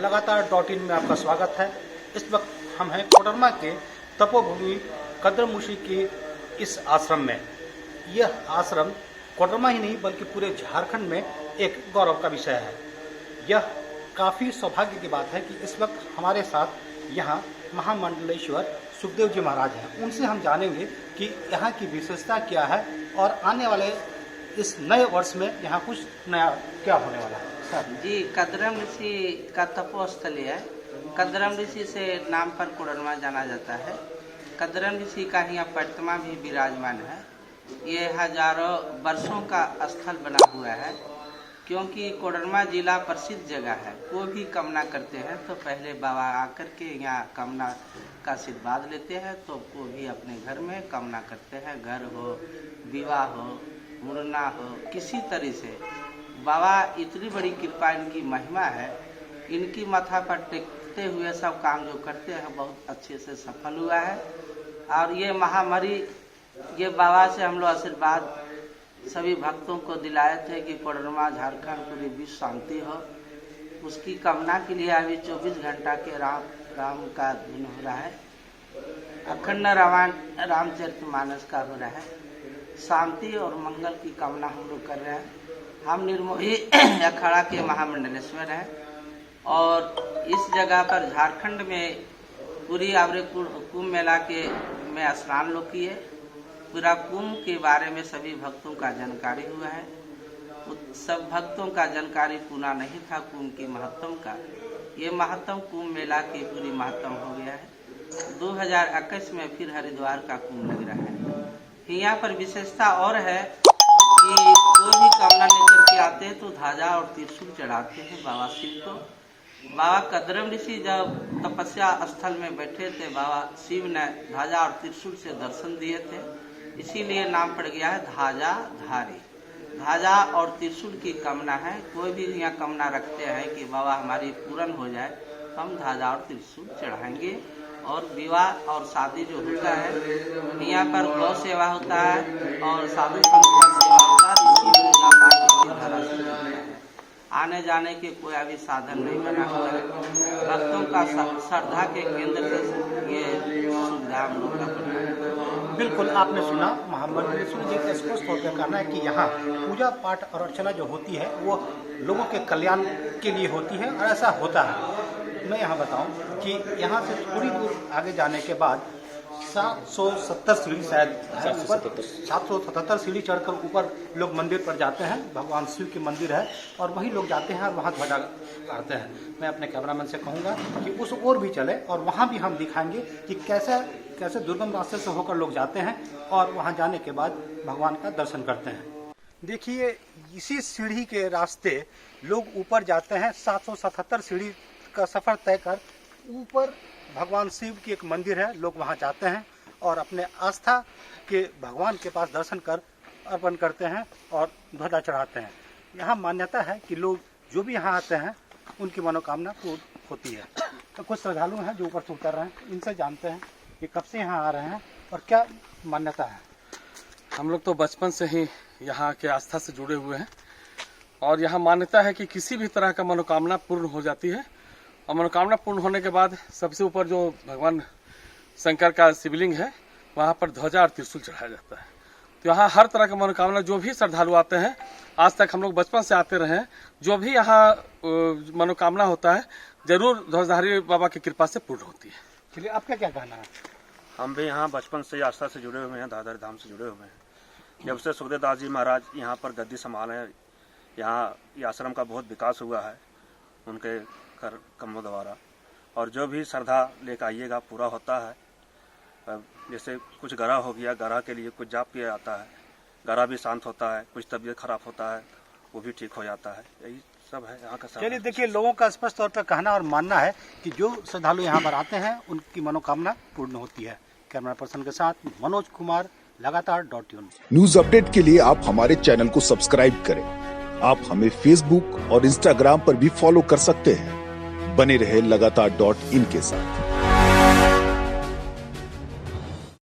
लगातार.in में आपका स्वागत है। इस वक्त हम हैं कोडरमा के तपोभूमि कद्रमूसी के इस आश्रम में। यह आश्रम कोडरमा ही नहीं बल्कि पूरे झारखंड में एक गौरव का विषय है। यह काफ़ी सौभाग्य की बात है कि इस वक्त हमारे साथ यहाँ महामंडलेश्वर सुखदेव जी महाराज हैं। उनसे हम जानेंगे कि यहाँ की विशेषता क्या है और आने वाले इस नए वर्ष में यहाँ कुछ नया क्या होने वाला है। जी, कद्रम ऋषि का तपोस्थल है। कद्रम ऋषि से नाम पर कोडरमा जाना जाता है। कद्रम ऋषि का यहाँ प्रतिमा भी विराजमान है। ये हजारों वर्षों का स्थल बना हुआ है, क्योंकि कोडरमा जिला प्रसिद्ध जगह है। कोई भी कामना करते हैं तो पहले बाबा आकर के यहाँ कामना का आशीर्वाद लेते हैं, तो कोई भी अपने घर में कामना करते हैं। घर हो, विवाह हो, मुड़ना हो, किसी तरह से बाबा इतनी बड़ी कृपा, इनकी महिमा है। इनकी माथा पर टेकते हुए सब काम जो करते हैं बहुत अच्छे से सफल हुआ है। और ये महामारी, ये बाबा से हम लोग आशीर्वाद सभी भक्तों को दिलाए थे कि कोडरमा झारखंड पूरी विश्व शांति हो। उसकी कामना के लिए अभी 24 घंटा के राम का दिन हो रहा है। अखंड रामचरितमानस का हो रहा है। शांति और मंगल की कामना हम लोग कर रहे हैं। हम निर्मोही अखाड़ा के महामंडलेश्वर हैं और इस जगह पर झारखंड में पूरी आवरे कुंभ मेला में स्नान लोग किए। पूरा कुंभ के बारे में सभी भक्तों का जानकारी हुआ है। सब भक्तों का जानकारी पूरा नहीं था कुंभ की महत्व का। ये महत्व कुंभ मेला की पूरी महत्व हो गया है। 2021 में फिर हरिद्वार का कुंभ लग रहा है। यहाँ पर विशेषता और है कि कोई भी कामना लेकर के आते हैं तो ध्वजा और त्रिशूल चढ़ाते हैं बाबा शिव को। बाबा कद्रम ऋषि जब तपस्या स्थल में बैठे थे, बाबा शिव ने ध्वजा और त्रिशूल से दर्शन दिए थे, इसीलिए नाम पड़ गया है ध्वजाधारी। ध्वजा और त्रिशूल की कामना है। कोई भी यहाँ कामना रखते हैं कि बाबा हमारी पूर्ण हो जाए, हम ध्वजा और त्रिशूल चढ़ाएंगे। और विवाह और शादी जो होता है, यहाँ पर गौ सेवा होता है और साधु संत का सेवा होता है। आने जाने के कोई अभी साधन नहीं बना हुआ है। भक्तों का श्रद्धा के केंद्र से ये सुविधा हम लोग का बना है। बिल्कुल, आपने सुना महामंडलेश्वर जी का स्पष्ट तौर पर कहना है कि यहाँ पूजा पाठ और अर्चना जो होती है वो लोगों के कल्याण के लिए होती है और ऐसा होता है। मैं यहाँ बताऊँ कि यहाँ से थोड़ी दूर आगे जाने के बाद 770 सीढ़ी शायद 777 सीढ़ी चढ़कर ऊपर लोग मंदिर पर जाते हैं। भगवान शिव के मंदिर है और वहीं लोग जाते हैं और वहाँ ध्वजा गाड़ते हैं। मैं अपने कैमरामैन से कहूँगा कि उस ओर भी चले और वहाँ भी हम दिखाएंगे कि कैसे दुर्गम रास्ते से होकर लोग जाते हैं और वहाँ जाने के बाद भगवान का दर्शन करते हैं। देखिए, इसी सीढ़ी के रास्ते लोग ऊपर जाते हैं। 777 सीढ़ी का सफ़र तय कर ऊपर भगवान शिव की एक मंदिर है। लोग वहां जाते हैं और अपने आस्था के भगवान के पास दर्शन कर अर्पण करते हैं और ध्वजा चढ़ाते हैं। यहाँ मान्यता है कि लोग जो भी यहाँ आते हैं उनकी मनोकामना पूर्ण होती है। तो कुछ श्रद्धालु हैं जो ऊपर से उतर रहे हैं, इनसे जानते हैं कि कब से यहाँ आ रहे हैं और क्या मान्यता है। हम लोग तो बचपन से ही यहाँ के आस्था से जुड़े हुए हैं और यहाँ मान्यता है कि किसी भी तरह का मनोकामना पूर्ण हो जाती है। और मनोकामना पूर्ण होने के बाद सबसे ऊपर जो भगवान शंकर का शिवलिंग है वहाँ पर ध्वजा और त्रिशूल चढ़ाया जाता है। तो यहाँ हर तरह का मनोकामना जो भी श्रद्धालु आते हैं, आज तक हम लोग बचपन से आते रहे हैं, जो भी यहाँ मनोकामना होता है जरूर ध्वजधारी बाबा की कृपा से पूर्ण होती है। चलिए, आपका क्या कहना है। हम भी यहाँ बचपन से आस्था से जुड़े हुए हैं, धाधारी धाम से जुड़े हुए हैं। जब से सुखदेव दास जी महाराज यहाँ पर गद्दी संभाले हैं, यहाँ ये आश्रम का बहुत विकास हुआ है उनके कर्मों द्वारा। और जो भी श्रद्धा लेकर आइएगा पूरा होता है। जैसे कुछ गरा हो गया, गरा के लिए कुछ जाप किया जाता है, गरा भी शांत होता है। कुछ तबीयत खराब होता है वो भी ठीक हो जाता है। यही सब है यहाँ का। चलिए, देखिए, लोगों का स्पष्ट तौर पर कहना और मानना है कि जो श्रद्धालु यहाँ पर आते हैं उनकी मनोकामना पूर्ण होती है। कैमरा पर्सन के साथ मनोज कुमार, लगातार.in। न्यूज अपडेट के लिए आप हमारे चैनल को सब्सक्राइब करें। आप हमें फेसबुक और इंस्टाग्राम पर भी फॉलो कर सकते हैं। बने रहे लगातार.in के साथ।